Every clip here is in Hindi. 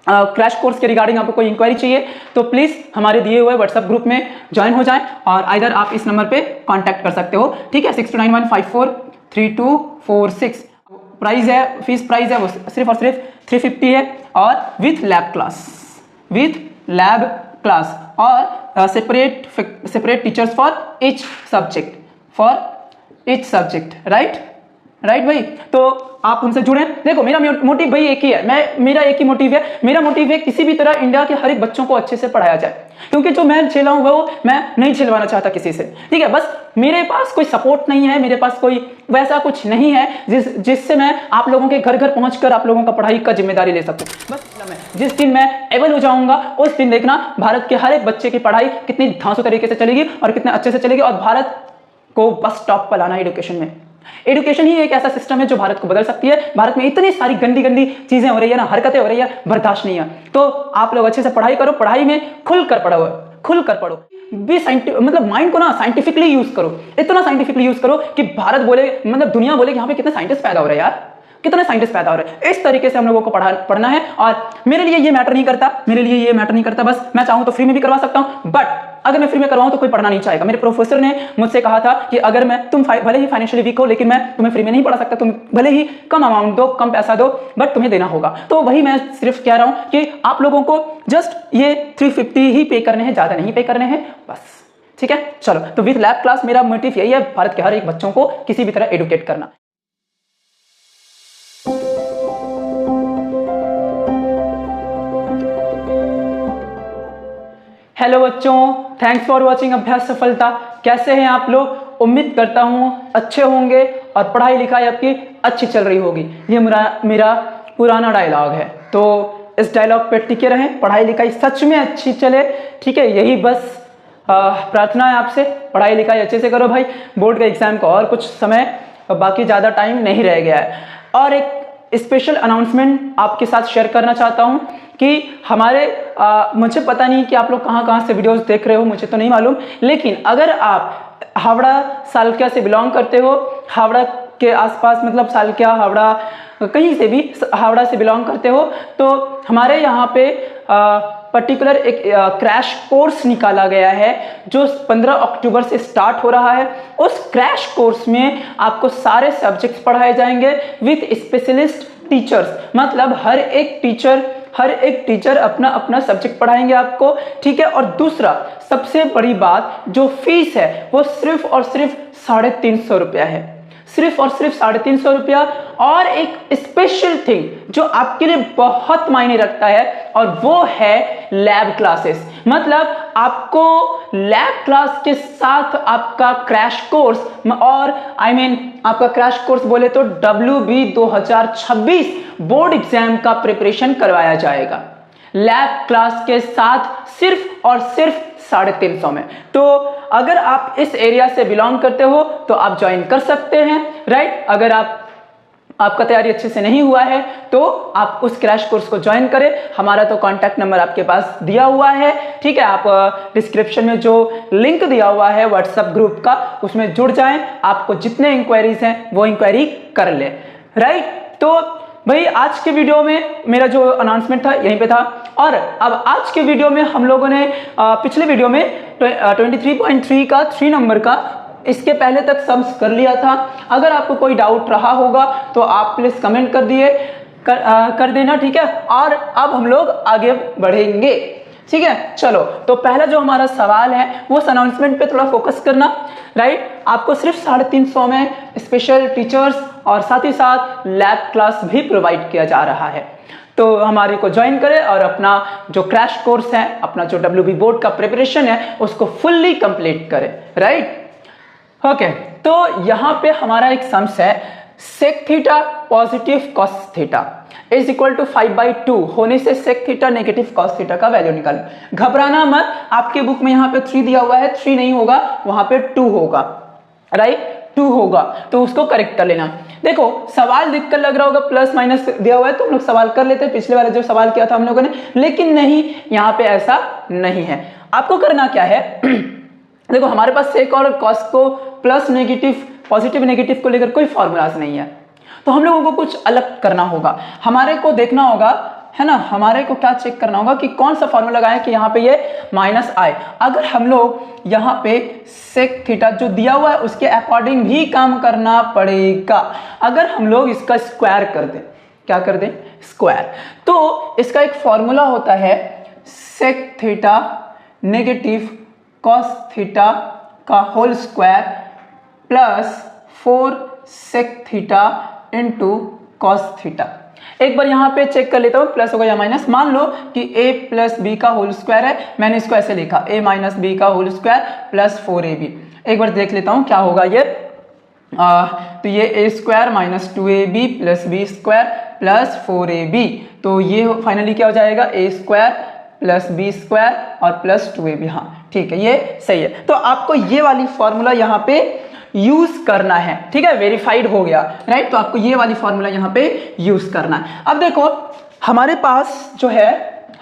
क्रैश कोर्स के रिगार्डिंग आपको कोई इंक्वायरी चाहिए तो प्लीज़ हमारे दिए हुए व्हाट्सएप ग्रुप में ज्वाइन हो जाएं और आइदर आप इस नंबर पे कांटेक्ट कर सकते हो, ठीक है। 6291543246। प्राइस है, फीस प्राइस है वो सिर्फ और सिर्फ 350 है, और विथ लैब क्लास और separate teachers for each subject, right भाई। तो आप हमसे जुड़े। देखो मेरा मोटिव भाई एक ही है, मेरा एक ही मोटिव है, मेरा मोटिव है किसी भी तरह इंडिया के हर एक बच्चों को अच्छे से पढ़ाया जाए, क्योंकि जो मैं झेला हूँ वो मैं नहीं झेलवाना चाहता किसी से, ठीक है। बस मेरे पास कोई सपोर्ट नहीं है, मेरे पास कोई वैसा कुछ नहीं है जिससे मैं आप लोगों के घर घर पहुंचकर आप लोगों का पढ़ाई का जिम्मेदारी ले सकूं। बस जिस दिन मैं एबल हो जाऊंगा उस दिन देखना भारत के हर एक बच्चे की पढ़ाई कितनी धांसू तरीके से चलेगी और कितने अच्छे से चलेगी, और भारत को बस टॉप पर लाना है एजुकेशन में। एजुकेशन ही एक ऐसा सिस्टम है जो भारत को बदल सकती है। भारत में इतनी सारी गंदी गंदी चीजें हो रही है ना, हरकतें हो रही है, बर्दाश्त नहीं है। तो आप लोग अच्छे से पढ़ाई करो, पढ़ाई में खुलकर पढ़ो, मतलब माइंड को ना साइंटिफिकली यूज करो, इतना साइंटिफिकली यूज करो कि भारत बोले, मतलब दुनिया बोले कि यहाँ पे कितने साइंटिस्ट पैदा हो रहे हैं यार, कितने साइंटिस्ट पैदा हो रहे हैं। इस तरीके से हम लोगों को पढ़ना है, और मेरे लिए ये मैटर नहीं करता, बस मैं चाहूं तो फ्री में भी करवा सकता हूं, बट अगर मैं फ्री में करवाऊं तो कोई पढ़ना नहीं चाहेगा। मेरे प्रोफेसर ने मुझसे कहा था कि अगर तुम भले ही फाइनेंशियली वीक हो, लेकिन मैं तुम्हें फ्री में नहीं पढ़ा सकता, तुम भले ही कम अमाउंट दो, कम पैसा दो, बट तुम्हें देना होगा। तो वही मैं सिर्फ कह रहा हूं कि आप लोगों को जस्ट ये 350 ही पे करने हैं, ज्यादा नहीं पे करने हैं, बस, ठीक है। चलो, तो विद लैब क्लास मेरा मोटिव यही है, भारत के हर एक बच्चों को किसी भी तरह एडुकेट करना। हेलो बच्चों, थैंक्स फॉर वॉचिंग अभ्यास सफलता। कैसे हैं आप लोग? उम्मीद करता हूं अच्छे होंगे और पढ़ाई लिखाई आपकी अच्छी चल रही होगी। ये मेरा पुराना डायलॉग है, तो इस डायलॉग पे टिके रहें, पढ़ाई लिखाई सच में अच्छी चले, ठीक है। यही बस प्रार्थना है आपसे, पढ़ाई लिखाई अच्छे से करो भाई। बोर्ड का एग्जाम का और कुछ समय बाकी, ज़्यादा टाइम नहीं रह गया है। और एक स्पेशल अनाउंसमेंट आपके साथ शेयर करना चाहता हूं कि हमारे मुझे पता नहीं कि आप लोग कहां से वीडियोस देख रहे हो, मुझे तो नहीं मालूम, लेकिन अगर आप हावड़ा सालकिया से बिलोंग करते हो, हावड़ा के आसपास, मतलब सालकिया, हावड़ा, कहीं से भी हावड़ा से बिलोंग करते हो, तो हमारे यहाँ पे पर्टिकुलर एक क्रैश कोर्स निकाला गया है जो 15 अक्टूबर से स्टार्ट हो रहा है। उस क्रैश कोर्स में आपको सारे सब्जेक्ट्स पढ़ाए जाएंगे विथ स्पेशलिस्ट टीचर्स, मतलब हर एक टीचर अपना अपना सब्जेक्ट पढ़ाएंगे आपको, ठीक है। और दूसरा सबसे बड़ी बात, जो फीस है वो सिर्फ और सिर्फ 350 रुपया है, सिर्फ और सिर्फ 350 रुपया। और एक स्पेशल थिंग जो आपके लिए बहुत मायने रखता है, और वो है लैब क्लासेस। मतलब आपको लैब क्लास के साथ आपका क्रैश कोर्स, और आपका क्रैश कोर्स बोले तो WB 2026 बोर्ड एग्जाम का प्रिपरेशन करवाया जाएगा लैब क्लास के साथ, सिर्फ और सिर्फ 350 में। तो अगर आप इस एरिया से बिलोंग करते हो तो आप ज्वाइन कर सकते हैं, राइट। अगर आपका तैयारी अच्छे से नहीं हुआ है तो आप उस क्रैश कोर्स को ज्वाइन करें। हमारा तो कांटेक्ट नंबर आपके पास दिया हुआ है, ठीक है। आप डिस्क्रिप्शन में जो लिंक दिया हुआ है व्हाट्सएप ग्रुप का, उसमें जुड़ जाएं। आपको जितने इंक्वायरीज हैं वो इंक्वायरी कर ले, राइट। तो भाई आज के वीडियो में मेरा जो अनाउंसमेंट था यहीं पे था, और अब आज के वीडियो में हम लोगों ने पिछले वीडियो में 23.3 का 3 नंबर का इसके पहले तक सम्स कर लिया था। अगर आपको कोई डाउट रहा होगा तो आप प्लीज कमेंट कर देना, ठीक है। और अब हम लोग आगे बढ़ेंगे, ठीक है। चलो, तो पहला जो हमारा सवाल है वो अनाउंसमेंट पे थोड़ा फोकस करना, राइट। आपको सिर्फ 350 में स्पेशल टीचर्स और साथ ही साथ लैब क्लास भी प्रोवाइड किया जा रहा है। तो हमारे को ज्वाइन करें और अपना जो क्रैश कोर्स है, अपना जो WB बोर्ड का प्रिपरेशन है, उसको फुल्ली कंप्लीट करें, राइट। ओके, तो यहाँ पे हमारा एक सम्स है, sec theta positive cos theta is equal to 5/2 होने से sec theta negative cos theta का वैल्यू निकालें। घबराना मत, आपके बुक में यहाँ पे 3 दिया हुआ है, 3 नहीं होगा, वहां पे 2 होगा, राइट। 2 होगा तो उसको करेक्ट कर लेना। देखो सवाल देखकर लग रहा होगा प्लस माइनस दिया हुआ है तो हम लोग सवाल कर लेते हैं, पिछले वाला जो सवाल किया था हम लोगों ने, लेकिन नहीं, यहाँ पे ऐसा नहीं है। आपको करना क्या है देखो, हमारे पास सेक और कॉस को प्लस नेगेटिव, पॉजिटिव नेगेटिव को लेकर कोई फॉर्मूलाज नहीं है, तो हम लोगों को कुछ अलग करना होगा। हमारे को देखना होगा है ना, हमारे को क्या चेक करना होगा कि कौन सा फॉर्मूला लगाएं कि यहाँ पे ये माइनस आए। अगर हम लोग यहाँ पे सेक थीटा जो दिया हुआ है उसके अकॉर्डिंग भी काम करना पड़ेगा। अगर हम लोग इसका स्क्वायर कर दें, क्या कर दें, स्क्वायर, तो इसका एक फॉर्मूला होता है sec theta negative cos theta का whole square plus 4 sec theta into cos theta. एक बार यहाँ पे चेक कर लेता हूँ प्लस होगा या माइनस। मान लो कि a प्लस बी का होल स्क्वायर है, मैंने इसको ऐसे लिखा a माइनस बी का होल स्क्वायर प्लस 4ab। एक बार देख लेता हूँ क्या होगा ये। तो ये a square minus 2ab plus B square plus 4ab, तो ये फाइनली क्या हो जाएगा, a square plus B square और प्लस 2ab। हाँ ठीक है, ये सही है। तो आपको ये वाली फॉर्मूला यहाँ पे यूज करना है, ठीक है, वेरीफाइड हो गया, राइट। तो आपको ये वाली फॉर्मूला यहाँ पे यूज करना है। अब देखो हमारे पास जो है,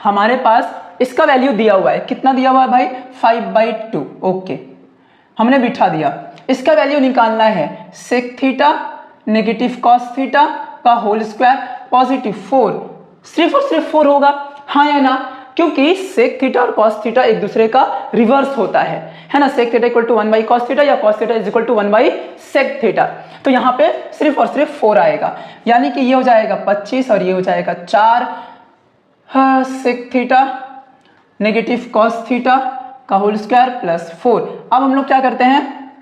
हमारे पास इसका वैल्यू दिया हुआ है, कितना दिया हुआ है भाई, 5/2। ओके, हमने बिठा दिया। इसका वैल्यू निकालना है sec theta negative cos theta का होल स्क्वायर पॉजिटिव 4, सिर्फ और सिर्फ 4 होगा, हाँ या ना, क्योंकि सेक थीटा और कॉस थीटा एक दूसरे का रिवर्स होता है ना। Sec theta equal to 1 by cos theta या cos theta is equal to 1 by sec theta. तो यहाँ पे सिर्फ और सिर्फ 4 आएगा, यानी कि ये हो जाएगा 25 और ये हो जाएगा 4 sec theta negative cos theta का होल स्क्वायर प्लस 4। अब हम लोग क्या करते हैं,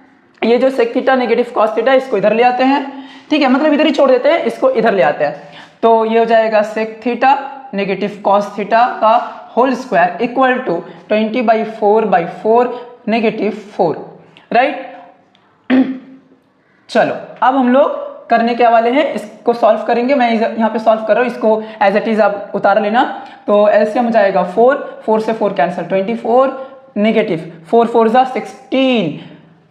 ये जो sec theta negative cos theta इसको इधर ले आते हैं, ठीक है, मतलब इधर ही छोड़ देते हैं, इसको इधर ले आते हैं। तो ये हो जाएगा sec theta negative cos theta का whole square equal to 20/4/4 negative 4, right. चलो अब हम लोग करने के वाले हैं, इसको सॉल्व करेंगे। मैं यहाँ पे सॉल्व कर रहा हूँ, इसको एज इट इज आप उतार लेना। तो एलसीएम हो जाएगा 4 से 4 कैंसिल, 24 नेगेटिव 4 4 जा 16,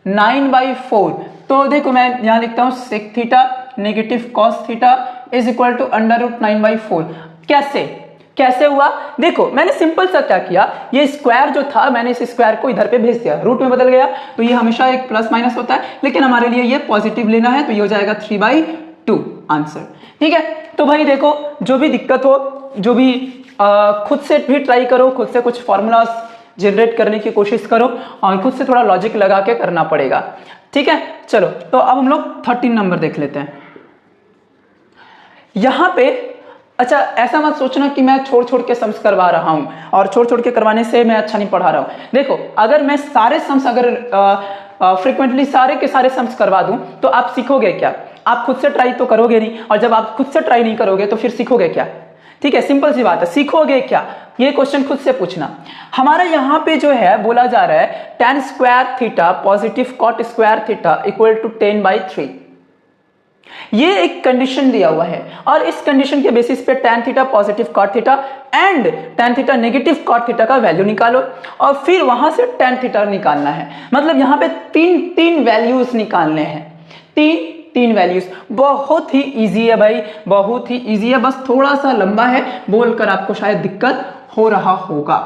9/4। तो देखो मैं यहाँ लिखता हूँ sec theta negative cos theta is equal to √9/4। कैसे हुआ, देखो मैंने सिंपल सा क्या किया, ये स्क्वायर जो था मैंने इस स्क्वायर को इधर पे भेज दिया, रूट में बदल गया। तो ये हमेशा एक प्लस माइनस होता है, लेकिन हमारे लिए ये पॉजिटिव लेना है, तो ये हो जाएगा 3/2 आंसर, ठीक है। तो भाई देखो जो भी दिक्कत हो, जो भी खुद से भी ट्राई करो, खुद से कुछ फॉर्मूला जनरेट करने की कोशिश करो और खुद से थोड़ा लॉजिक लगा के करना पड़ेगा, ठीक है। चलो तो अब हम लोग 13 नंबर देख लेते हैं। यहां पे अच्छा ऐसा मत सोचना कि मैं छोड़ छोड़ के सम्स करवा रहा हूं, और छोड़ छोड़ के करवाने से मैं अच्छा नहीं पढ़ा रहा हूं। देखो अगर मैं सारे सम्स अगर फ्रीक्वेंटली सारे के सारे सम्स करवा दूं तो आप सीखोगे क्या, आप खुद से ट्राई तो करोगे नहीं, और जब आप खुद से ट्राई नहीं करोगे तो फिर सीखोगे क्या, ठीक है, सिंपल सी बात है, सीखोगे क्या, ये क्वेश्चन खुद से पूछना। हमारा यहाँ पे जो है बोला जा रहा है tan square theta positive cot square theta equal to 10/3। ये एक कंडीशन दिया हुआ है, और इस कंडीशन के बेसिस पे tan theta positive cot theta and tan theta negative cot theta का वैल्यू निकालो, और फिर वहां से tan थीटा निकालना है। मतलब यहाँ पे तीन वैल्यूज निकालने हैं, तीन वैल्यूज। बहुत ही इजी है भाई, बहुत ही इजी है, बस थोड़ा सा लंबा है, बोलकर आपको शायद दिक्कत हो रहा होगा।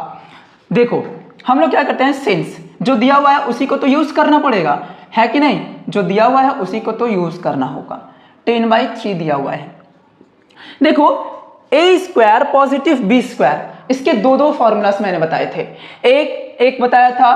देखो हम लोग क्या करते हैं, सिंस जो दिया हुआ है उसी को तो यूज करना पड़ेगा, है कि नहीं, जो दिया हुआ है उसी को तो यूज करना होगा। 10/3 दिया हुआ है। देखो a square positive b square, इसके दो फॉर्मूलास मैंने बताए थे। एक बताया था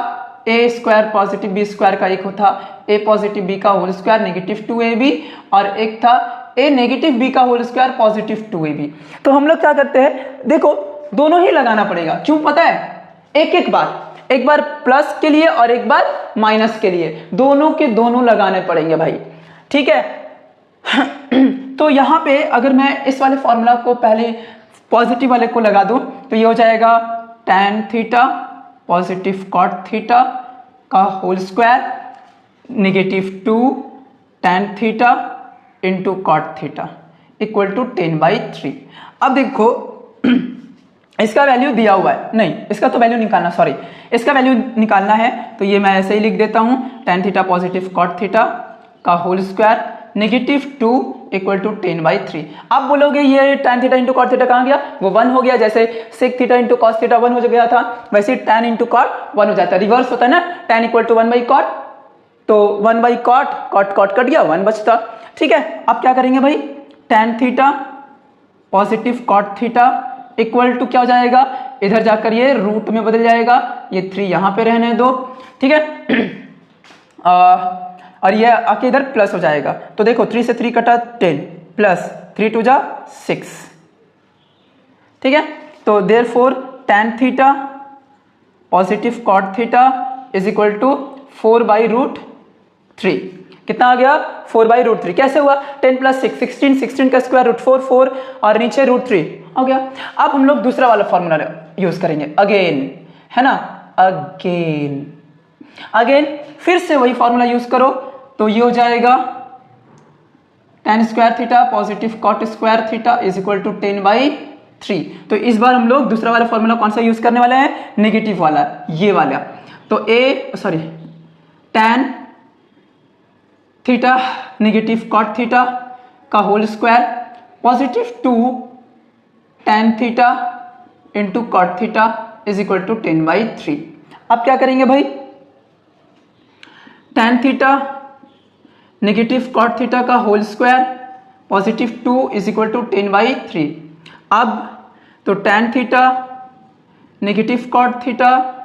a square positive b square का, एक था a पॉजिटिव b का होल स्क्वायर नेगेटिव 2ab, और एक था a नेगेटिव b का होल स्क्वायर पॉजिटिव 2ab। तो हम लोग क्या करते हैं, देखो दोनों ही लगाना पड़ेगा, क्यों पता है, एक बार प्लस के लिए और एक बार माइनस के लिए, दोनों के दोनों लगाने पड़ेंगे भाई, ठीक है। तो यहां पे अगर मैं इस वाले फॉर्मूला को पहले पॉजिटिव वाले को लगा दूं तो ये हो जाएगा tan theta positive cot theta का whole square negative 2 tan theta into cot theta equal to 10/3। अब देखो इसका वैल्यू दिया हुआ है, नहीं इसका तो वैल्यू निकालना, सॉरी इसका वैल्यू निकालना है, तो ये मैं ऐसे ही लिख देता हूं tan theta positive cot theta का whole square negative 2 equal to 10/3। आप बोलोगे ये tan theta into cot theta कहाँ गया, वो 1 हो गया, जैसे sec theta into cos theta 1 हो गया था, वैसे tan इंटू cot 1 हो जाता है, रिवर्स होता है ना, tan इक्वल टू 1/cot, तो 1/cot, cot कट गया, 1 बचता, ठीक है। अब क्या करेंगे भाई, tan theta positive cot theta equal to क्या हो जाएगा, इधर जाकर ये रूट में बदल जाएगा, ये 3 यहाँ पे रहने दो, ठीक है। और ये आके इधर प्लस हो जाएगा, तो देखो 3 से 3 कटा 10 प्लस 3 2 जा 6, ठीक है। तो therefore tan theta positive cot theta is equal to 4/√3। कितना आ गया, 4/√3। कैसे हुआ, 10 प्लस 6 16, 16 का स्क्वायर रूट 4 4 और नीचे √3 हो गया। अब हम लोग दूसरा वाला फॉर्मूला यूज करेंगे अगेन, है ना, अगेन फिर से वही फॉर्मूला यूज करो, तो ये हो जाएगा tan square theta positive cot square theta is equal to 10/3। तो इस बार हम लोग दूसरा वाला फॉर्मूला कौन सा यूज करने वाला है, नेगेटिव वाला, ये वाला। तो tan theta negative cot theta का whole square positive 2 tan theta into cot theta is equal to 10/3। अब क्या करेंगे भाई, tan theta negative cot theta का whole square positive 2 is equal to 10/3। अब तो tan theta negative cot theta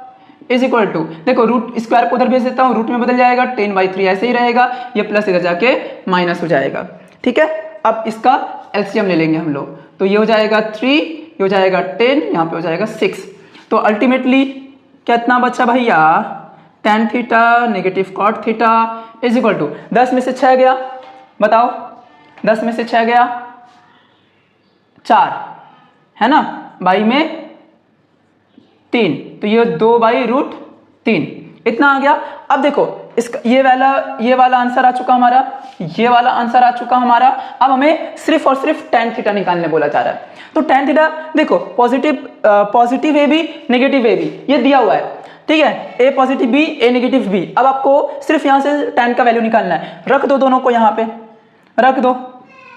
is equal to, देखो रूट स्क्वायर को उधर भेज देता हूं, रूट में बदल जाएगा, 10/3 ऐसे ही रहेगा, ये प्लस इधर जाके माइनस हो जाएगा, ठीक है। अब इसका एलसीएम ले लेंगे हम लोग, तो ये हो जाएगा 3, ये हो जाएगा 10, यहाँ पे हो जाएगा 6। तो अल्टीमेटली कितना बचा भैया, tan theta negative cot theta is equal to 10 में से 6 गया, बताओ 10 में से 6 गया 4, है ना, बाई में 3, तो ये 2/√3 इतना आ गया। अब देखो इसका ये वाला आंसर आ चुका हमारा, ये वाला आंसर आ चुका हमारा। अब हमें सिर्फ और सिर्फ tan थीटा निकालने बोला जा रहा है। तो tan थीटा देखो positive a b negative a b ये दिया हुआ है, ठीक है, a positive b a negative b. अब आपको सिर्फ यहां से tan का वैल्यू निकालना है, रख दो दोनों को यहाँ पे रख दो,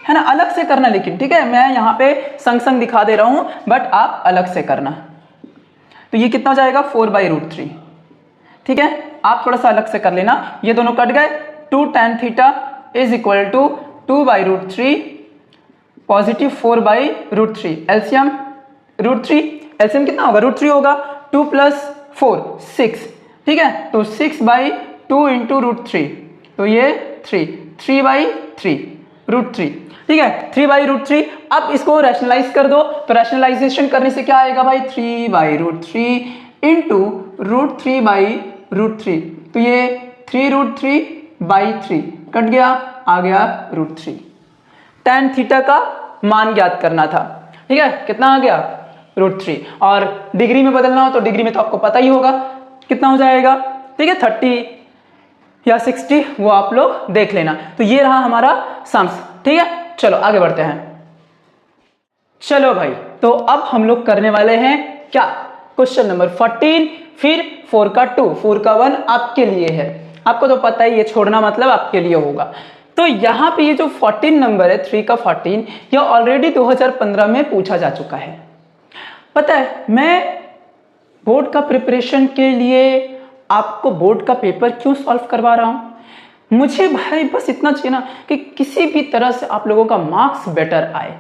है ना, अलग से करना लेकिन, ठीक है, मैं यहाँ पे संग संग दिखा दे रहा हूं बट आप अलग से करना। तो ये कितना हो जाएगा 4/√3, ठीक है, आप थोड़ा सा अलग से कर लेना, ये दोनों कट गए। 2 tan theta is equal to 2/√3 positive 4/√3, LCM √3, LCM कितना होगा, √3 होगा, 2 + 4 6, ठीक है, तो 6/2 इंटू √3, तो ये 3/3 ठीक है, 3/√3। अब इसको रैशनलाइज कर दो, तो रैशनलाइजेशन करने से क्या आएगा भाई, 3/√3 इंटू √3/√3, तो ये 3√3/3 कट गया, आ गया √3। tan थीटा का मान ज्ञात करना था, ठीक है, कितना आ गया √3, और डिग्री में बदलना हो तो डिग्री में तो आपको पता ही होगा कितना हो जाएगा, ठीक है, 30 या 60 वो आप लोग देख लेना। तो ये रहा हमारा सम्स, ठीक है। चलो आगे बढ़ते हैं। चलो भाई, तो अब हम लोग करने वाले हैं क्या, क्वेश्चन नंबर 14, फिर 4 का 2 4 का 1 आपके लिए है, आपको तो पता ही, ये छोड़ना मतलब आपके लिए होगा। तो यहाँ पे ये जो 14 नंबर है 3 का 14, ये ऑलरेडी 2015 में पूछा जा चुका है। पता है, मैं बोर्ड का प्रिपरेशन के लिए आपको बोर्ड का पेपर क्यों सॉल्व करवा रहा हूं, मुझे भाई बस इतना चाहिए ना कि किसी भी तरह से आप लोगों का मार्क्स बेटर आए,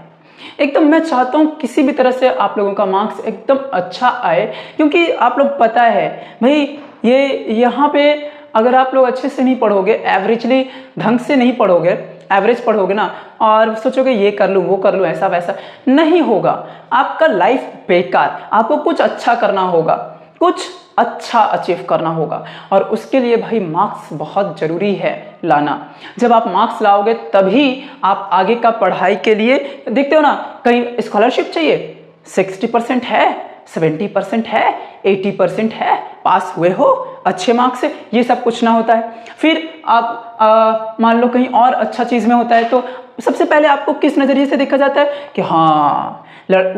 एकदम मैं चाहता हूं किसी भी तरह से आप लोगों का मार्क्स एकदम अच्छा आए, क्योंकि आप लोग पता है भाई ये यहाँ पे अगर आप लोग अच्छे से नहीं पढ़ोगे, एवरेजली ढंग से नहीं पढ़ोगे, एवरेज पढ़ोगे ना और सोचोगे ये कर लूँ वो कर लूँ ऐसा वैसा, नहीं होगा, आपका लाइफ बेकार। आपको कुछ अच्छा करना होगा, कुछ अच्छा अचीव करना होगा, और उसके लिए भाई मार्क्स बहुत जरूरी है लाना। जब आप मार्क्स लाओगे तभी आप आगे का पढ़ाई के लिए, देखते हो ना कहीं स्कॉलरशिप चाहिए, 60% है, 70% है, 80% है, पास हुए हो अच्छे मार्क्स से, ये सब कुछ ना होता है। फिर आप मान लो कहीं और अच्छा चीज में होता है, तो सबसे पहले आपको किस नजरिए से देखा जाता है कि हाँ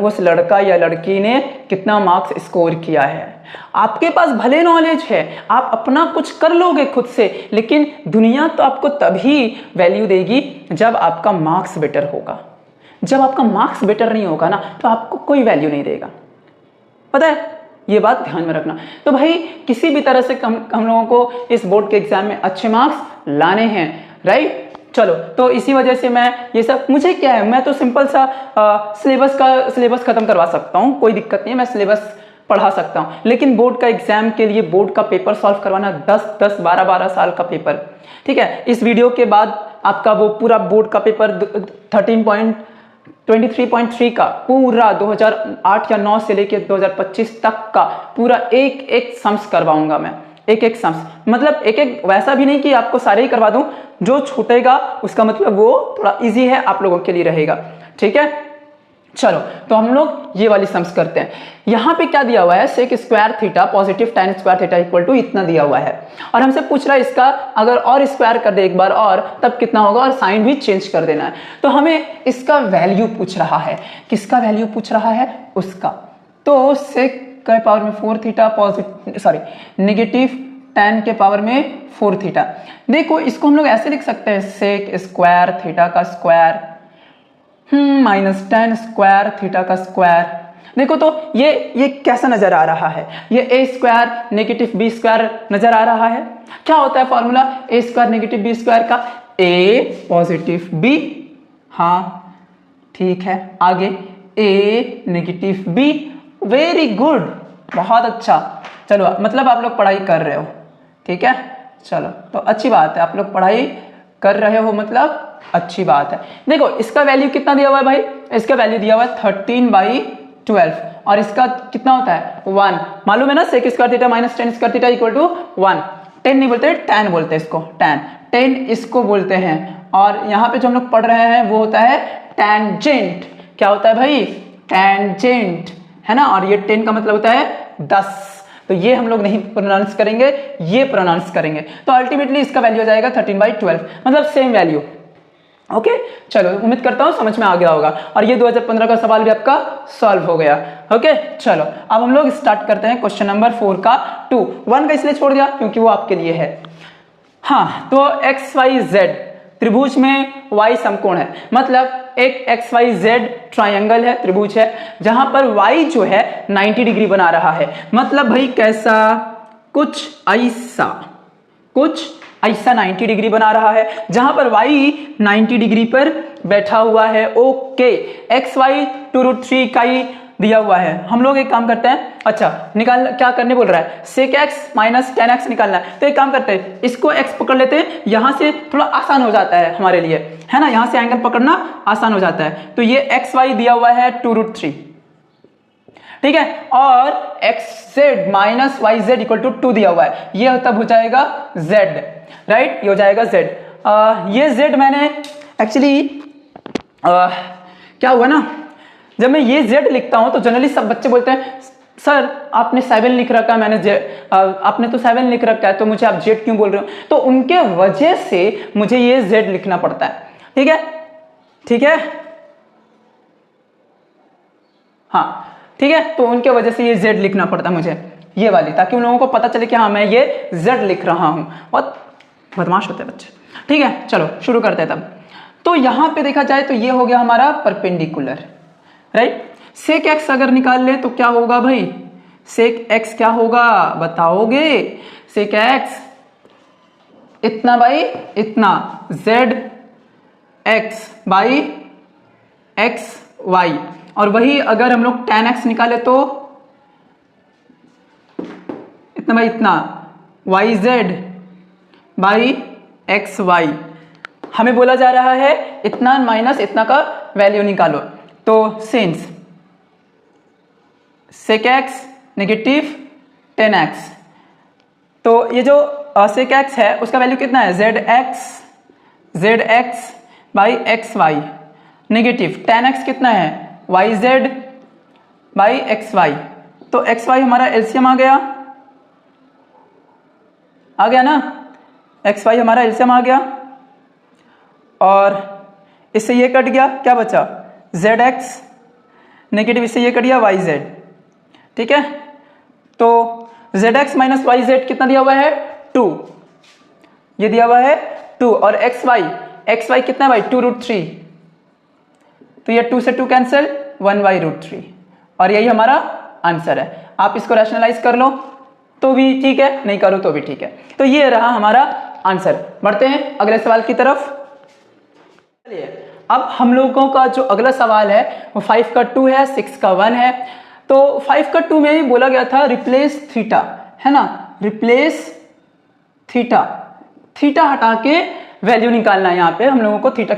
उस लड़का या लड़की ने कितना मार्क्स स्कोर किया है। आपके पास भले नॉलेज है, आप अपना कुछ कर लोगे खुद से, लेकिन दुनिया तो आपको तभी वैल्यू देगी जब आपका मार्क्स बेटर होगा। जब आपका मार्क्स बेटर नहीं होगा ना, तो आपको कोई वैल्यू नहीं देगा, पता है, ये बात ध्यान में रखना। तो भाई किसी भी तरह से हम लोगों को इस बोर्ड के एग्जाम में अच्छे मार्क्स लाने हैं, राइट। चलो, तो इसी वजह से मैं ये सब, मुझे क्या है, मैं तो सिंपल सा सिलेबस खत्म करवा सकता हूँ, कोई दिक्कत नहीं है, मैं सिलेबस पढ़ा सकता हूँ। लेकिन बोर्ड का एग्जाम के लिए बोर्ड का पेपर सॉल्व करवाना 10-10, 12-12 साल का पेपर, ठीक है। इस वीडियो के बाद आपका वो पूरा बोर्ड का पेपर 23.3 का पूरा 2008 या 9 से लेकर 2025 तक का पूरा एक एक सम्स करवाऊंगा मैं, एक एक सम्स, मतलब एक एक, वैसा भी नहीं कि आपको सारे ही करवा दूं, जो छूटेगा उसका मतलब वो थोड़ा इजी है आप लोगों के लिए रहेगा, ठीक है। चलो, तो हम लोग ये वाली सम्स करते हैं। यहाँ पे क्या दिया हुआ है, sec square theta positive tan square theta equal to इतना दिया हुआ है, और हमसे पूछ रहा है इसका अगर और स्क्वायर कर दे एक बार और तब कितना होगा, और साइन भी चेंज कर देना है। तो हमें इसका वैल्यू पूछ रहा है, किसका वैल्यू पूछ रहा है, उसका। तो सेक के पावर में 4 थीटा नेगेटिव tan के पावर में 4 थीटा। देखो इसको हम लोग ऐसे लिख सकते हैं, सेक स्क्वायर थीटा का square minus tan square theta का स्क्वायर। देखो तो ये कैसा नजर आ रहा है, ये a square negative b square नजर आ रहा है। क्या होता है formula a square negative b square का, a पॉजिटिव b, हाँ ठीक है, आगे a negative b, very good, बहुत अच्छा। चलो, मतलब आप लोग पढ़ाई कर रहे हो, ठीक है। चलो, तो अच्छी बात है, आप लोग पढ़ाई कर रहे हो, मतलब अच्छी बात है। देखो इसका वैल्यू कितना दिया हुआ है भाई, इसका वैल्यू दिया हुआ है 13/12, और इसका कितना होता है 1, मालूम है ना, sec square theta minus tan square theta equal to 1। tan नहीं बोलते, tan बोलते हैं इसको, tan इसको बोलते हैं। और यहाँ पे जो हम लोग पढ़ रहे हैं वो होता है टेंजेंट। क्या होता है भाई, टेंजेंट, है ना। और ये 10 का मतलब होता है 10, तो ये हम लोग नहीं प्रोनाउंस करेंगे, ये प्रोनाउंस करेंगे। तो अल्टीमेटली इसका वैल्यू हो जाएगा 13/12, मतलब सेम वैल्यू, ओके। चलो, उम्मीद करता हूं समझ में आ गया होगा, और ये 2015 का सवाल भी आपका सॉल्व हो गया, ओके। चलो, अब हम लोग स्टार्ट करते हैं क्वेश्चन नंबर 4 का 2। 1 का इसलिए छोड़ दिया क्योंकि वो आपके लिए है। हाँ, तो XYZ त्रिभुज में y समकोण है, मतलब एक XYZ ट्रायंगल है, त्रिभुज है, जहां पर y जो है 90 डिग्री बना रहा है। मतलब भाई कैसा, कुछ ऐसा 90 डिग्री बना रहा है, जहां पर y 90 डिग्री पर बैठा हुआ है, ओके। xy 2√3 का ही दिया हुआ है। हम लोग एक काम करते हैं, अच्छा निकाल, क्या करने बोल रहा है, सेक x माइनस tan x निकालना है। तो एक काम करते हैं, इसको x पकड़ लेते हैं, यहां से थोड़ा आसान हो जाता है हमारे लिए, है ना, यहां से एंगल पकड़ना आसान हो जाता है। तो ये xy दिया हुआ है 2√3, ठीक है, और xz minus yz equal to 2 दिया हुआ है, ये तब हो जाएगा z, राइट, ये हो जाएगा z। ये z मैंने एक्चुअली क्या हुआ ना, जब मैं ये z लिखता हूं तो जनरली सब बच्चे बोलते हैं सर आपने 7 लिख रखा है, मैंने आपने तो 7 लिख रखा है, तो मुझे आप z क्यों बोल रहे हो। तो उनके वजह से मुझे ये z लिखना पड़ता है, ठीक है, ठीक है, हाँ ठीक है। तो उनके वजह से ये z लिखना पड़ता है मुझे, ये वाली, ताकि उन लोगों को पता चले कि हाँ मैं ये z लिख रहा हूं। बहुत बदमाश होते हैं बच्चे, ठीक है। चलो शुरू करते हैं तब। तो यहां पे देखा जाए तो ये हो गया हमारा परपेंडिकुलर, राइट। सेक x अगर निकाल ले तो क्या होगा भाई, सेक x क्या होगा बताओगे, सेक x इतना बाई इतना, z x by x y, और वही अगर हम लोग tan x निकाले तो इतना बाई इतना, yz बाई xy। हमें बोला जा रहा है इतना माइनस इतना का वैल्यू निकालो। तो सिंस सेक x नेगेटिव tan x, तो ये जो सेक x है उसका वैल्यू कितना है, z x by xy, negative tan x कितना है, yz बाई xy। तो xy हमारा एलसीएम आ गया ना, xy हमारा एलसीएम आ गया, और इससे ये कट गया, क्या बचा zx, नेगेटिव इससे ये कट गया yz, ठीक है। तो zx माइनस yz कितना दिया हुआ है 2, ये दिया हुआ है 2, और xy कितना है भाई 2√3, तो ये 2 से 2 कैंसिल, 1/√3, और यही हमारा आंसर है। आप इसको रैशनलाइज कर लो तो भी ठीक है, नहीं करो तो भी ठीक है। तो ये रहा हमारा आंसर। बढ़ते हैं अगले सवाल की तरफ। अब हम लोगों का जो अगला सवाल है वो 5 का 2 है, 6 का 1 है। तो 5 का 2 में बोला गया था रिप्लेस थीटा, है ना, रिप्लेस थीटा, थीटा हटा के वैल्यू निकालना है। यहाँ पे हम लोगों को थीटा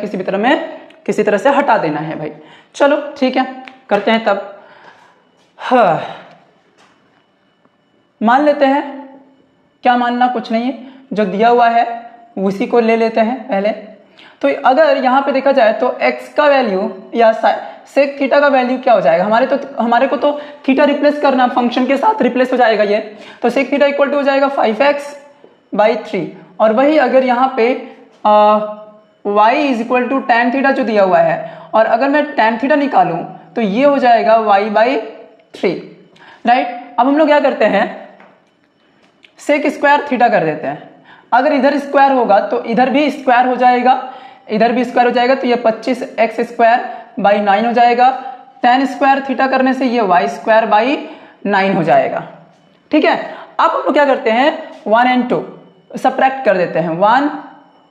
किसी तरह से हटा देना है भाई। चलो ठीक है, करते हैं तब। हाँ, मान लेते हैं, क्या मानना, कुछ नहीं है, जो दिया हुआ है उसी को ले लेते हैं पहले। तो अगर यहाँ पे देखा जाए तो x का वैल्यू या सेक थीटा का वैल्यू क्या हो जाएगा, हमारे को तो थीटा रिप्लेस करना, फंक्शन के साथ रिप्लेस हो जाएगा ये। तो सेक थीटा इक्वल टू हो जाएगा 5x/3। और वही अगर यहाँ पे y is equal to tan theta जो दिया हुआ है, और अगर मैं tan थीटा निकालूं तो ये हो जाएगा y/3, राइट। अब हम लोग क्या करते हैं, सेक स्क्वायर थीटा कर देते हैं। अगर इधर स्क्वायर होगा तो इधर भी स्क्वायर हो जाएगा, इधर भी स्क्वायर हो जाएगा, तो ये 25x²/9 हो जाएगा। tan स्क्वायर थीटा करने से ये y²/9 हो जाएगा, ठीक है। अब हम लोग क्या करते हैं, 1 और 2 सबट्रैक्ट कर देते हैं, 1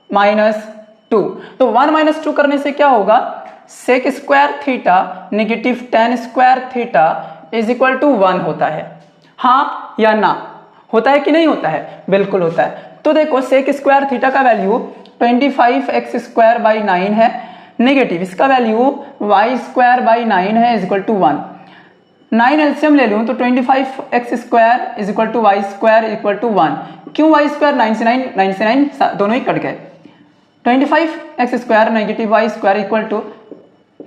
- 2। तो 1 - 2 करने से क्या होगा, sec square theta negative tan square theta is equal to 1 होता है। हाँ या ना, होता है कि नहीं होता है, बिल्कुल होता है। तो देखो सेक स्क्वायर थीटा का वैल्यू 25x²/9 है, नेगेटिव इसका वैल्यू y²/9 है इज इक्वल टू 1। 9 एलसीएम ले लूँ तो 25x² is equal to y² equal to 1। क्यों y², 9 से 9 दोनों ही कट गए। 25x² negative y² equal to,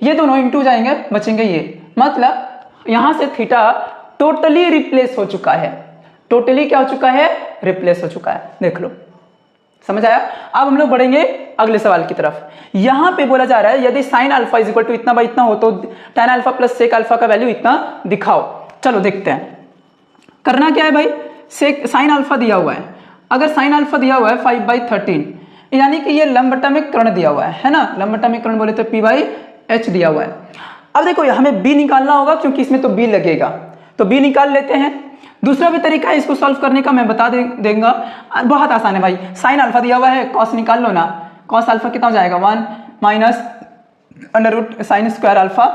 ये दोनों इंटू जाएंगे, बचेंगे ये, मतलब यहाँ से थीटा टोटली रिप्लेस हो चुका है। टोटली क्या हो चुका है, रिप्लेस हो चुका है, देख लो, समझ आया। अब हम लोग बढ़ेंगे अगले सवाल की तरफ। यहां पे बोला जा रहा है यदि sine alpha is equal to इतना बाई इतना हो तो tan alpha plus sec alpha का वैल्यू इतना दिखाओ। चलो देखते हैं, करना क्या है भाई, सेक साइन अल्फा दिया हुआ है, अगर साइन अल्फा दिया हुआ है 5/13, यानी कि ये लंबटमिक कर्ण दिया हुआ है ना, लंबटमिक कर्ण बोले तो p/h दिया हुआ है। अब देखो हमें b निकालना होगा क्योंकि इसमें तो b लगेगा, तो b निकाल लेते हैं। दूसरा भी तरीका है इसको सॉल्व करने का, मैं बता देंगे, बहुत आसान है भाई। साइन अल्फा दिया हुआ है, कॉस निकाल लो ना, कॉस अल्फा कितना हो जाएगा, 1 - under root sine square alpha,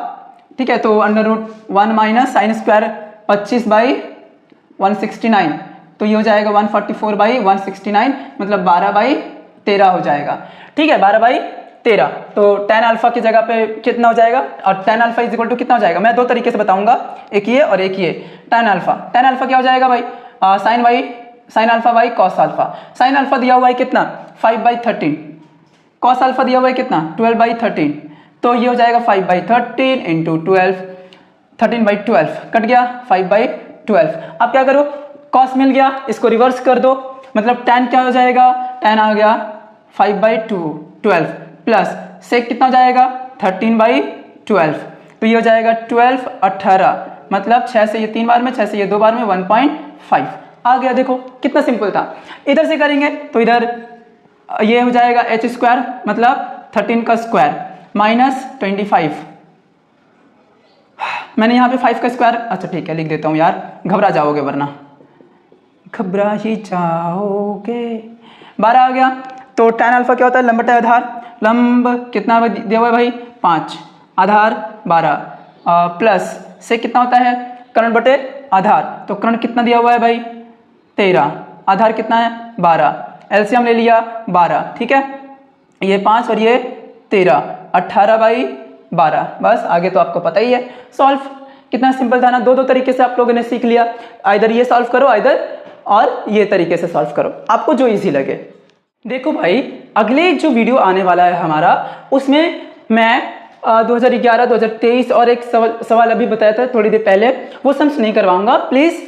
ठीक है। तो अंडर रूट 1 - साइन स्क्वायर 25/169, तो ये हो जाएगा 144/169, मतलब 12/13 हो जाएगा, ठीक है, 12/13। तो tan अल्फा की जगह पे कितना हो जाएगा, और tan alpha is equal to कितना हो जाएगा, मैं दो तरीके से बताऊंगा, एक ये और एक ये। tan अल्फा क्या हो जाएगा भाई, sine alpha by cos alpha. Sine alpha दिया हुआ है कितना, 5/13, कॉस अल्फा दिया हुआ है कितना, 12/13, तो ये हो जाएगा 5/13 इंटू 12, 13/12 कट गया, 5/12। अब क्या करो, कॉस मिल गया, इसको रिवर्स कर दो, मतलब tan क्या हो जाएगा, tan आ गया 5/12 प्लस सेक कितना हो जाएगा 13/12, तो ये हो जाएगा 12 18, मतलब 6 से ये 3 बार में, 6 से ये 2 बार में 1.5 आ गया। देखो कितना सिंपल था। इधर से करेंगे तो इधर ये हो जाएगा h², मतलब 13 का स्क्वायर माइनस 25, मैंने यहाँ पे 5 का स्क्वायर, अच्छा ठीक है लिख देता हूँ यार, घबरा जाओगे वरना, घबरा ही जाओगे। 12 आ गया। तो tan अल्फा क्या होता है, लंब बटे आधार, लंब कितना दिया हुआ है भाई 5, आधार 12, प्लस से कितना होता है कर्ण बटे आधार, तो कर्ण कितना दिया हुआ है भाई 13, आधार कितना है 12, एलसीएम ले लिया 12, ठीक है, ये 5 और ये 13, 18/12। बस आगे तो आपको पता ही है सॉल्व, कितना सिंपल था ना। दो तरीके से आप लोगों ने सीख लिया, इधर ये सॉल्व करो, इधर और ये तरीके से सॉल्व करो, आपको जो इजी लगे। देखो भाई अगले जो वीडियो आने वाला है हमारा, उसमें मैं 2011, 2023 और एक सवाल अभी बताया था थोड़ी देर पहले, वो सम्स नहीं करवाऊंगा, प्लीज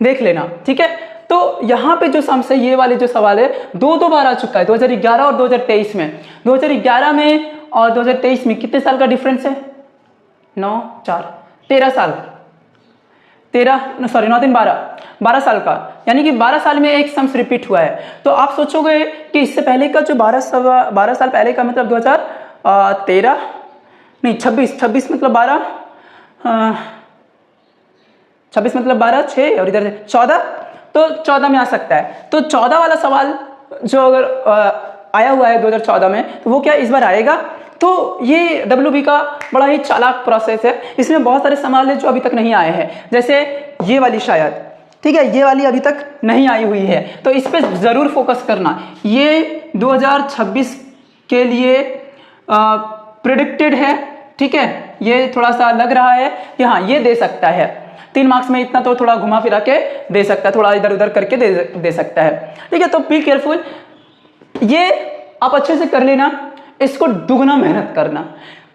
देख लेना, ठीक है। तो यहाँ पे जो सम्स है, ये वाले जो सवाल है दो बार आ चुका है, 2011 और 2023 में। 2011 में और 2023 में कितने साल का डिफरेंस है, 9 4 13 साल, 12 साल का, यानी कि 12 साल में एक सम्स रिपीट हुआ है। तो आप सोचोगे कि इससे पहले का जो 12 साल पहले का, मतलब 2013 नहीं 26 मतलब 12, 26 मतलब 12, 6 और इधर 14, तो 14 में आ सकता है। तो 14 वाला सवाल जो अगर आया हुआ है 2014 में, तो वो क्या इस बार आएगा। तो ये WB का बड़ा ही चालाक प्रोसेस है, इसमें बहुत सारे सवाल है जो अभी तक नहीं आए हैं, जैसे ये वाली शायद, ठीक है, ये वाली अभी तक नहीं आई हुई है, तो इस पर ज़रूर फोकस करना। ये 2026 के लिए प्रिडिक्टेड है, ठीक है, ये थोड़ा सा लग रहा है कि हाँ ये दे सकता है 3 मार्क्स में, इतना तो थोड़ा घुमा फिरा के दे सकता है, थोड़ा इधर उधर करके दे सकता है, ठीक है। तो बी केयरफुल, ये आप अच्छे से कर लेना, इसको दुगना मेहनत करना।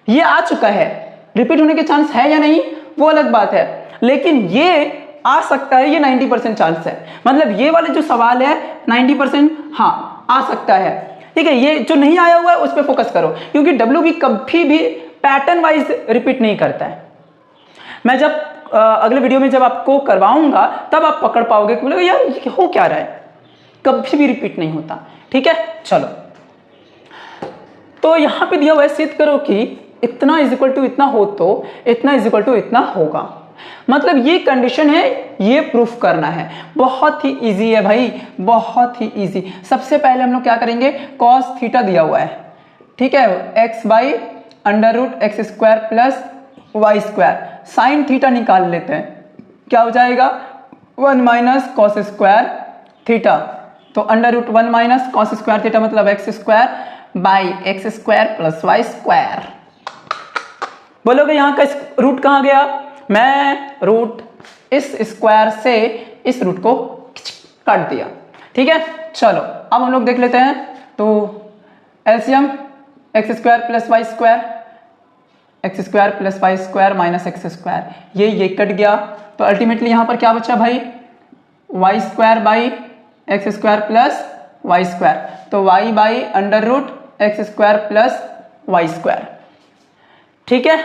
ये आ चुका है, रिपीट होने के चांस है या नहीं वो अलग बात है, लेकिन ये आ सकता है, ये 90% चांस है, मतलब ये वाले जो सवाल है 90% हाँ आ सकता है, ठीक है। ये जो नहीं आया हुआ है उस पर फोकस करो, क्योंकि WB कभी भी पैटर्न वाइज रिपीट नहीं करता है। मैं जब अगले वीडियो में जब आपको करवाऊंगा तब आप पकड़ पाओगे कि बोले यार ये हो क्या रहा है, कभी भी रिपीट नहीं होता, ठीक है। चलो, तो यहां पे दिया हुआ है सिद्ध करो कि इतना इज इक्वल टू इतना हो तो इतना इज इक्वल टू इतना होगा, मतलब ये कंडीशन है, ये प्रूफ करना है। बहुत ही इजी है भाई, बहुत ही इजी। सबसे पहले हम लोग क्या करेंगे, कॉस थीटा दिया हुआ है, ठीक है, x by under root x square plus y square, sine theta निकाल लेते हैं, क्या हो जाएगा 1 माइनस कॉस स्क्वायर थीटा, तो under root 1 minus cos square theta मतलब x square by x square plus y square. बोलोगे यहाँ का रूट कहाँ गया, मैं रूट इस स्क्वायर से इस रूट को काट दिया, ठीक है। चलो अब हम लोग देख लेते हैं, तो LCM x square plus y square, x square plus y square minus x square, ये कट गया, तो अल्टीमेटली यहाँ पर क्या बचा भाई, y square by x square plus y square, तो y by under root x square plus y square, ठीक है।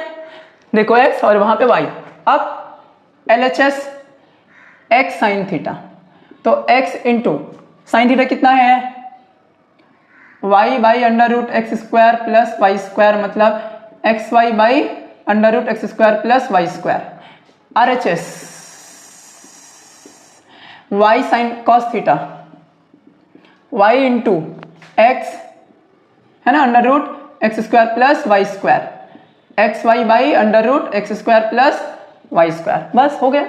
देखो x और वहां पे y, अब LHS x साइन थीटा, तो x इंटू साइन थीटा कितना है, y by under root x square plus y square मतलब x y by under root x square plus y square, RHS y sine cos theta, y into x है ना under root x square plus y square, x y by under root x square plus y square, बस हो गया।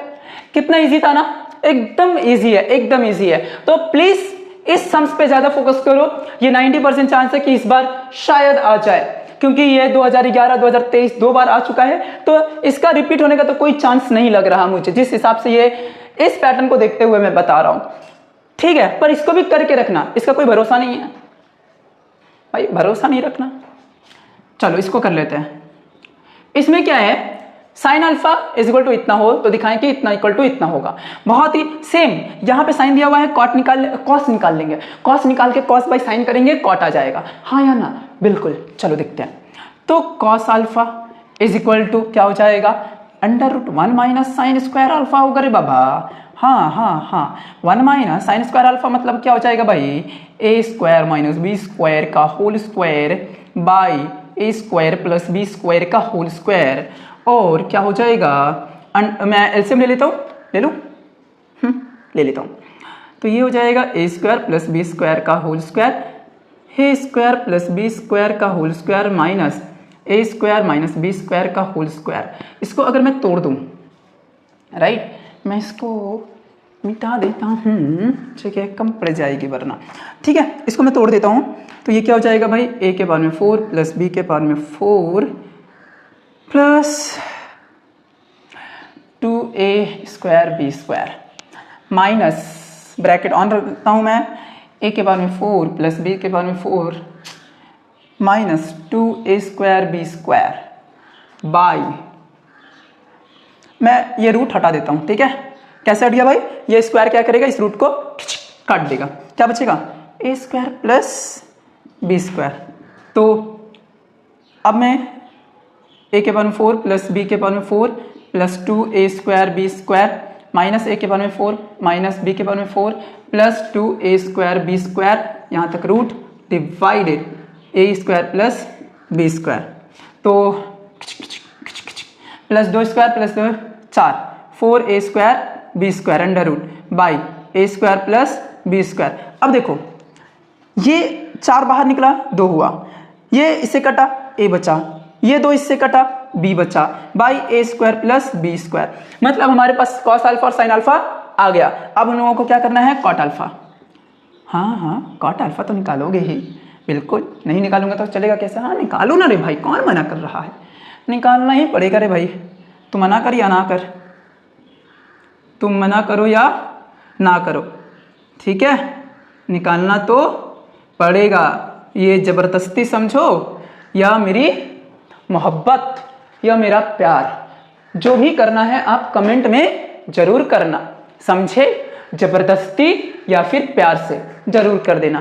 कितना इजी था ना, एकदम इजी है, एकदम इजी है। तो प्लीज इस सम्स पे ज्यादा फोकस करो, ये 90% चांस है कि इस बार शायद आ जाए, क्योंकि ये 2011 2023 2 बार आ चुका है, तो इसका रिपीट होने का तो कोई चांस नहीं लग रहा मुझे, जिस हिसाब से ये इस पैटर्न को देखते हुए मैं बता रहा हूं, ठीक है। पर इसको भी करके रखना, इसका कोई भरोसा नहीं है भाई, भरोसा नहीं रखना। चलो इसको कर लेते हैं। इसमें क्या है, sine alpha is equal to इतना हो तो दिखाएं कि इतना इक्वल टू इतना होगा, बहुत ही सेम। यहां पे साइन दिया हुआ है, कॉस निकाल लेंगे, कॉस निकाल के कॉस बाई साइन करेंगे, कॉट आ जाएगा, हाँ या ना, बिल्कुल। चलो देखते हैं, तो cos alpha is equal to क्या हो जाएगा, under root 1 minus sine square alpha होगा रे बाबा, हाँ 1 माइनस साइन स्क्वायर अल्फा मतलब क्या हो जाएगा भाई, A square minus B square का whole square by A square plus B square का होल स्क्वायर, और क्या हो जाएगा, मैं एलसीएम ले लेता हूँ, ले लूँ, ले लेता हूँ, तो ये हो जाएगा ए स्क्वायर प्लस बी स्क्वायर का होल स्क्वायर, ए स्क्वायर प्लस बी स्क्वायर का होल स्क्वायर माइनस ए स्क्वायर माइनस बी स्क्वायर का होल स्क्वायर। इसको अगर मैं तोड़ दूँ, राइट, मैं इसको मिटा देता हूँ, ठीक है, कम पड़ जाएगी वरना, ठीक है। इसको मैं तोड़ देता हूँ, तो ये क्या हो जाएगा भाई, ए के पावर में 4 प्लस बी के पावर में 4 plus 2a square B square minus bracket on रखता हूँ मैं, ए के पावर में 4 प्लस बी के पावर में 4 minus 2a square B square by, मैं ये रूट हटा देता हूँ, ठीक है। कैसे हट गया भाई, ये स्क्वायर क्या करेगा, इस रूट को काट देगा, क्या बचेगा, ए स्क्वायर प्लस बी स्क्वायर। तो अब मैं ए के पावर में 4 प्लस बी के पावर में 4 plus 2a square B square minus a के पावर में 4 माइनस बी के पावर में 4 plus 2a square B square, यहाँ तक root divided A square plus B square, तो plus 2 square plus 2 4 4a square B square under root by A square plus B square. अब देखो ये 4 बाहर निकला, 2 हुआ, ये इससे कटा ए बचा, ये 2 इससे कटा, बी बचा, by A square plus B square. मतलब हमारे पास कॉस अल्फा और साइन अल्फा आ गया। अब उन लोगों को क्या करना है, कॉट अल्फा। हाँ कॉट अल्फा तो निकालोगे ही, बिल्कुल, नहीं निकालूंगा तो चलेगा कैसे? हाँ निकालो ना रे भाई, कौन मना कर रहा है, निकालना ही पड़ेगा रे भाई। तुम मना कर या ना कर, तुम मना करो या ना करो, ठीक है, निकालना तो पड़ेगा। ये ज़बरदस्ती समझो या मेरी मोहब्बत या मेरा प्यार, जो भी करना है आप कमेंट में ज़रूर करना, समझे? ज़बरदस्ती या फिर प्यार से ज़रूर कर देना,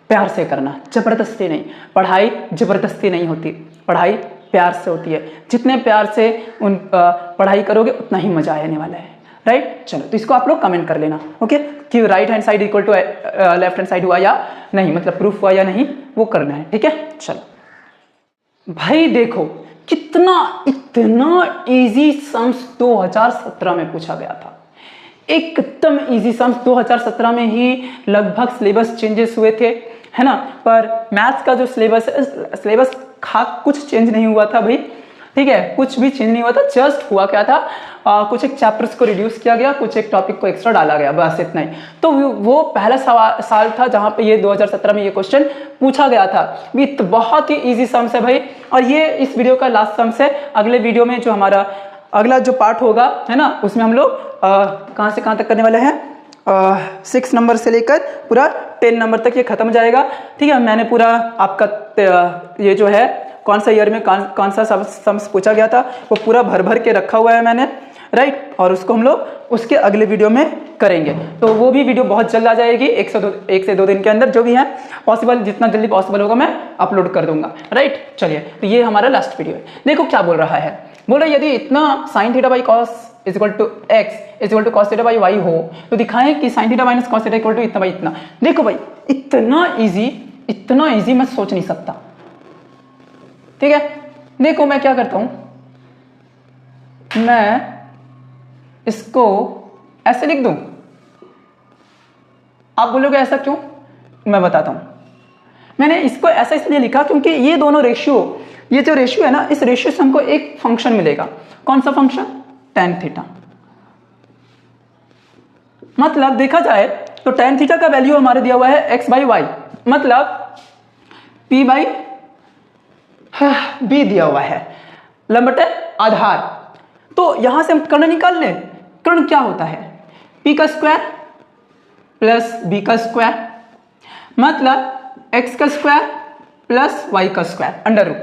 प्यार से करना, ज़बरदस्ती नहीं। पढ़ाई ज़बरदस्ती नहीं होती, पढ़ाई प्यार से होती है। जितने प्यार से पढ़ाई करोगे उतना ही मज़ा आने वाला है, राइट? चलो तो इसको आप लोग कमेंट कर लेना, ओके, कि right hand side equal to left hand side हुआ या नहीं, मतलब प्रूफ हुआ या नहीं, वो करना है, ठीक है? चलो भाई देखो इतना इजी सम्स 2017 में पूछा गया था, एकदम इजी सम्स। 2017 में ही लगभग सिलेबस चेंजेस हुए थे, है ना, पर मैथ्स का जो सिलेबस है, सिलेबस कुछ चेंज नहीं हुआ था भाई, ठीक है, कुछ भी चेंज नहीं हुआ था। जस्ट हुआ क्या था, कुछ एक चैप्टर्स को रिड्यूस किया गया, कुछ एक टॉपिक को एक्स्ट्रा डाला गया, बस इतना ही। तो वो पहला साल था जहां पे ये 2017 में ये क्वेश्चन पूछा गया था। तो बहुत ही इजी सम्स है भाई, और ये इस वीडियो का लास्ट सम्स है। अगले वीडियो में जो हमारा अगला जो पार्ट होगा, है ना, उसमें हम लोग कहाँ से कहाँ तक करने वाले हैं, 6 नंबर से लेकर पूरा 10 नंबर तक ये खत्म हो जाएगा, ठीक है। मैंने पूरा आपका ये जो है कौन सा ईयर में कौन सा सम्स पूछा गया था वो पूरा भर के रखा हुआ है मैंने, राइट, और उसको हम लोग उसके अगले वीडियो में करेंगे। तो वो भी वीडियो बहुत जल्द आ जाएगी, 1 से 2 दिन के अंदर, जो भी है पॉसिबल, जितना जल्दी पॉसिबल होगा मैं अपलोड कर दूंगा, राइट। चलिए तो ये हमारा लास्ट वीडियो है। देखो क्या बोल रहा है, बोल रहा है यदि इतना sine theta by cos is equal to x is equal to cos theta by y हो तो दिखाएं कि sine theta minus cos theta equal to इतना बाई इतना। देखो भाई इतना इजी मैं सोच नहीं सकता, ठीक है। देखो मैं क्या करता हूं, मैं इसको ऐसे लिख दूं। आप बोलोगे ऐसा क्यों, मैं बताता हूं। मैंने इसको ऐसा इसलिए लिखा क्योंकि ये दोनों रेशियो, ये जो रेशियो है ना, इस रेशियो से हमको एक फंक्शन मिलेगा। कौन सा फंक्शन, tan थीटा। मतलब देखा जाए तो tan थीटा का वैल्यू हमारे दिया हुआ है x बाई वाई, मतलब p बाई b दिया हुआ है, लंबटे आधार। तो यहां से हम कर्ण निकाल लें। कर्ण क्या होता है, p का स्क्वायर प्लस b का स्क्वायर, मतलब x का स्क्वायर प्लस y का स्क्वायर अंडर रूट।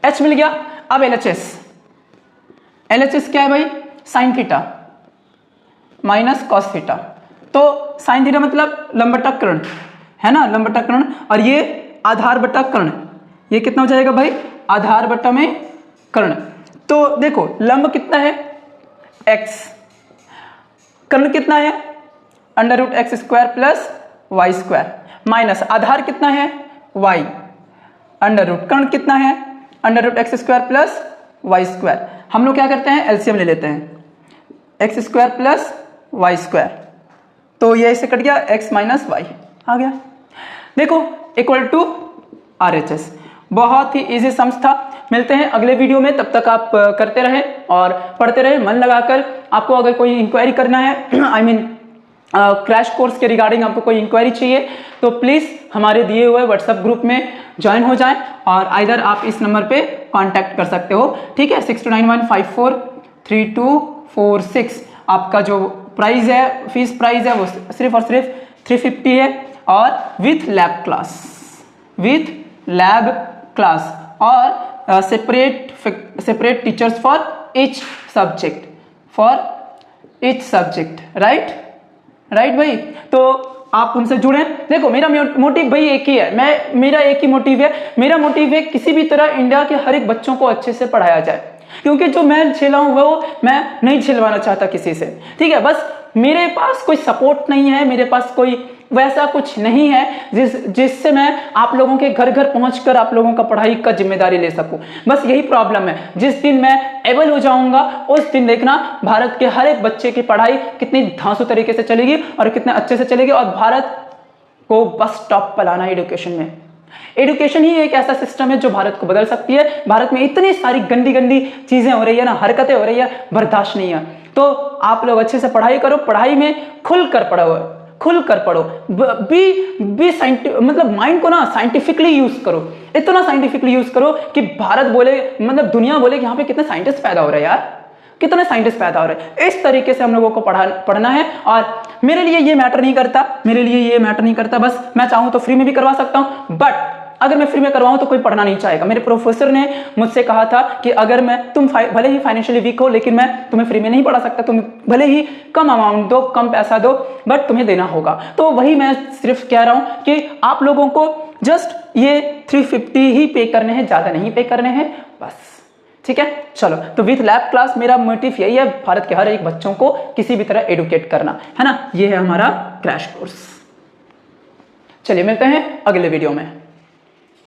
h मिल गया। अब LHS क्या है भाई, sign theta minus cos theta. तो साइन थीटा मतलब लंब बटा कर्ण, है ना, लंब बटा कर्ण, और ये आधार बटा कर्ण। ये कितना हो जाएगा भाई, आधार बटा में कर्ण। तो देखो लंब कितना है x, कर्ण कितना है under root x square plus y square, minus आधार कितना है y, अंडर रूट कर्ण कितना है under root x square plus y square. हम लोग क्या करते हैं, एलसीएम ले लेते हैं, x square plus y square. तो ये ऐसे कट गया, x माइनस वाई आ गया। देखो इक्वल टू RHS। बहुत ही इजी सम्स था। मिलते हैं अगले वीडियो में, तब तक आप करते रहें और पढ़ते रहें मन लगाकर। आपको अगर कोई इंक्वायरी करना है, आई मीन क्रैश कोर्स के रिगार्डिंग आपको कोई इंक्वायरी चाहिए तो प्लीज़ हमारे दिए हुए व्हाट्सएप ग्रुप में ज्वाइन हो जाएं, और आइदर आप इस नंबर पे कांटेक्ट कर सकते हो, ठीक है। 6291543246। आपका जो प्राइस है, फीस प्राइस है, वो सिर्फ और सिर्फ 350 है, और विथ लैब क्लास और separate teachers for each subject, right भाई। तो आप हमसे जुड़ें। देखो मेरा मोटिव भाई एक ही है, मेरा एक ही मोटिव है, मेरा मोटिव है किसी भी तरह इंडिया के हर एक बच्चों को अच्छे से पढ़ाया जाए, क्योंकि जो मैं झेला हूं वो मैं नहीं झेलवाना चाहता किसी से, ठीक है। बस मेरे पास कोई सपोर्ट नहीं है, मेरे पास कोई वैसा कुछ नहीं है जिससे मैं आप लोगों के घर घर पहुंचकर आप लोगों का पढ़ाई का जिम्मेदारी ले सकूं। बस यही प्रॉब्लम है। जिस दिन मैं एबल हो जाऊंगा उस दिन देखना भारत के हर एक बच्चे की पढ़ाई कितनी धांसू तरीके से चलेगी और कितने अच्छे से चलेगी, और भारत को बस टॉप पर लाना एजुकेशन में, एजुकेशन ही एक ऐसा सिस्टम है जो भारत को बदल सकती है। भारत में इतनी सारी गंदी गंदी चीजें हो रही है ना, हरकतें हो रही है, बर्दाश्त नहीं है। तो आप लोग अच्छे से पढ़ाई करो, पढ़ाई में खुल कर पढ़ो, मतलब माइंड को ना साइंटिफिकली यूज करो, इतना साइंटिफिकली यूज करो कि भारत बोले, मतलब दुनिया बोले कि यहाँ पे कितने साइंटिस्ट पैदा हो रहे हैं यार, कितने साइंटिस्ट पैदा हो रहे हैं। इस तरीके से हम लोगों को पढ़ना है। और मेरे लिए ये मैटर नहीं करता, बस मैं चाहूं तो फ्री में भी करवा सकता हूं, बट अगर मैं फ्री में करवाऊं तो कोई पढ़ना नहीं चाहेगा। मेरे प्रोफेसर ने मुझसे कहा था कि अगर तुम भले ही फाइनेंशियली वीक हो, लेकिन मैं तुम्हें फ्री में नहीं पढ़ा सकता, तुम भले ही कम अमाउंट दो, कम पैसा दो, बट तुम्हें देना होगा। तो वही मैं सिर्फ कह रहा हूं कि आप लोगों को जस्ट ये 350 ही पे करने हैं, ज्यादा नहीं पे करने हैं, बस। ठीक है, चलो। तो विथ लैब क्लास मेरा मोटिव यही है, भारत के हर एक बच्चों को किसी भी तरह एडुकेट करना है ना। ये है हमारा क्रैश कोर्स। चलिए मिलते हैं अगले वीडियो में।